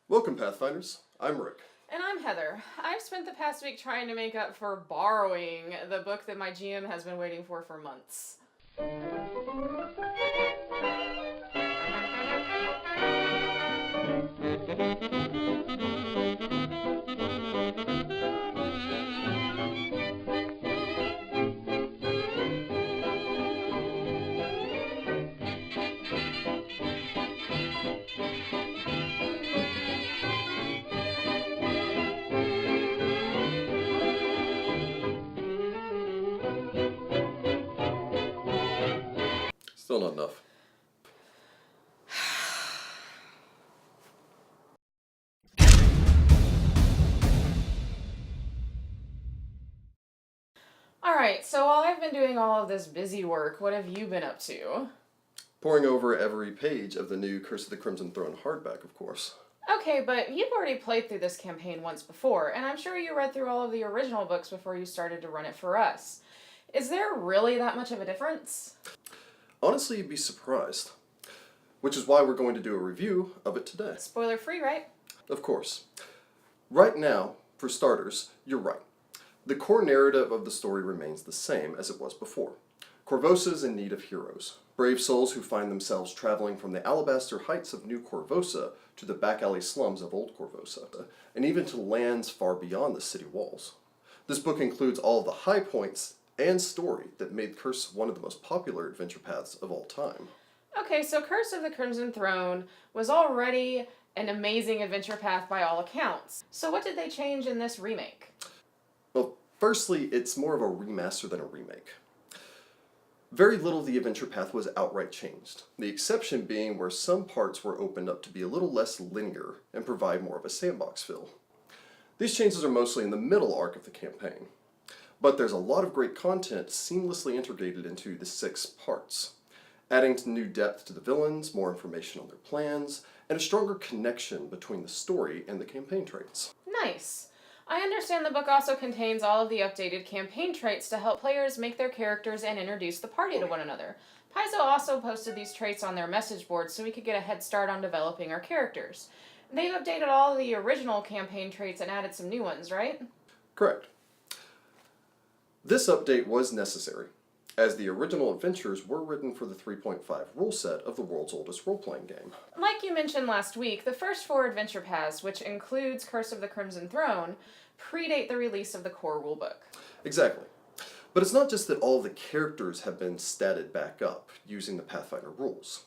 Welcome, Pathfinders. I'm Rick. And I'm Heather. I've spent the past week trying to make up for borrowing the book that my GM has been waiting for months. Still not enough. Alright, so while I've been doing all of this busy work, what have you been up to? Poring over every page of the new Curse of the Crimson Throne hardback, of course. Okay, but you've already played through this campaign once before, and I'm sure you read through all of the original books before you started to run it for us. Is there really that much of a difference? Honestly, you'd be surprised. Which is why we're going to do a review of it today. Spoiler free, right? Of course. Right now, for starters, you're right. The core narrative of the story remains the same as it was before. Korvosa's in need of heroes. Brave souls who find themselves traveling from the alabaster heights of New Korvosa to the back alley slums of Old Korvosa, and even to lands far beyond the city walls. This book includes all of the high points and story that made Curse one of the most popular adventure paths of all time. Okay, so Curse of the Crimson Throne was already an amazing adventure path by all accounts. So what did they change in this remake? Well, firstly, it's more of a remaster than a remake. Very little of the adventure path was outright changed, the exception being where some parts were opened up to be a little less linear and provide more of a sandbox feel. These changes are mostly in the middle arc of the campaign, but there's a lot of great content seamlessly integrated into the 6 parts, adding to new depth to the villains, more information on their plans, and a stronger connection between the story and the campaign traits. Nice. I understand the book also contains all of the updated campaign traits to help players make their characters and introduce the party to one another. Paizo also posted these traits on their message board so we could get a head start on developing our characters. They've updated all of the original campaign traits and added some new ones, right? Correct. This update was necessary, as the original adventures were written for the 3.5 rule set of the world's oldest role-playing game. Like you mentioned last week, the first 4 adventure paths, which includes Curse of the Crimson Throne, predate the release of the core rulebook. Exactly. But it's not just that all of the characters have been statted back up using the Pathfinder rules.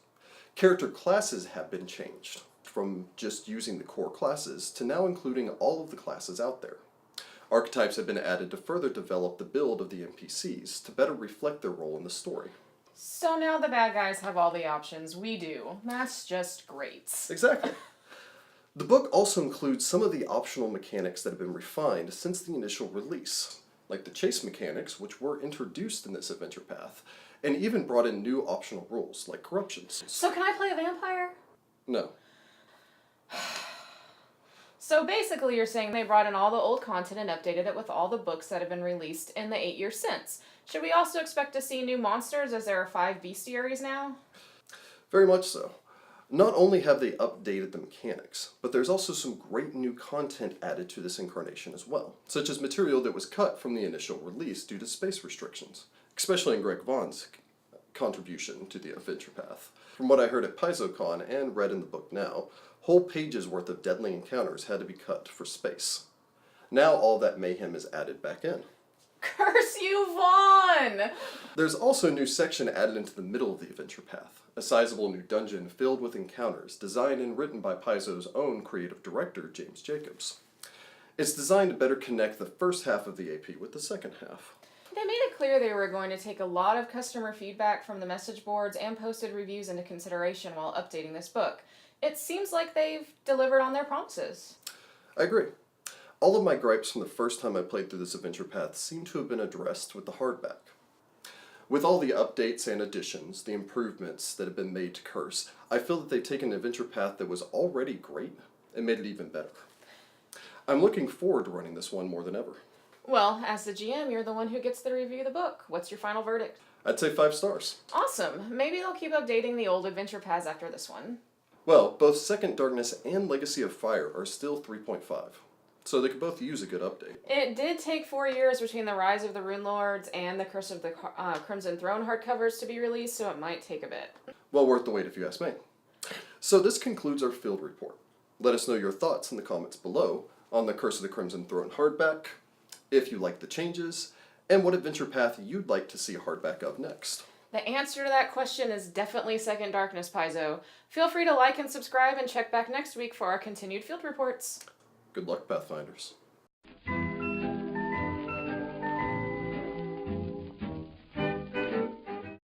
Character classes have been changed, from just using the core classes to now including all of the classes out there. Archetypes have been added to further develop the build of the NPCs to better reflect their role in the story. So now the bad guys have all the options we do. That's just great. Exactly. The book also includes some of the optional mechanics that have been refined since the initial release, like the chase mechanics, which were introduced in this adventure path, and even brought in new optional rules, like corruptions. So can I play a vampire? No. So basically you're saying they brought in all the old content and updated it with all the books that have been released in the 8 years since. Should we also expect to see new monsters, as there are 5 bestiaries now? Very much so. Not only have they updated the mechanics, but there's also some great new content added to this incarnation as well, such as material that was cut from the initial release due to space restrictions, especially in Greg Vaughn's contribution to the adventure path. From what I heard at PaizoCon and read in the book now, whole pages worth of deadly encounters had to be cut for space. Now all that mayhem is added back in. Curse you, Vaughn! There's also a new section added into the middle of the adventure path, a sizable new dungeon filled with encounters designed and written by Paizo's own creative director, James Jacobs. It's designed to better connect the first half of the AP with the second half. They made it clear they were going to take a lot of customer feedback from the message boards and posted reviews into consideration while updating this book. It seems like they've delivered on their promises. I agree. All of my gripes from the first time I played through this adventure path seem to have been addressed with the hardback. With all the updates and additions, the improvements that have been made to Curse, I feel that they've taken an adventure path that was already great and made it even better. I'm looking forward to running this one more than ever. Well, as the GM, you're the one who gets to review the book. What's your final verdict? I'd say 5 stars. Awesome. Maybe they'll keep updating the old adventure paths after this one. Well, both Second Darkness and Legacy of Fire are still 3.5, so they could both use a good update. It did take 4 years between the Rise of the Rune Lords and the Curse of the Crimson Throne hardcovers to be released, so it might take a bit. Well worth the wait if you ask me. So this concludes our field report. Let us know your thoughts in the comments below on the Curse of the Crimson Throne hardback, if you like the changes, and what adventure path you'd like to see a hardback of next. The answer to that question is definitely Second Darkness, Paizo. Feel free to like and subscribe and check back next week for our continued field reports. Good luck, Pathfinders.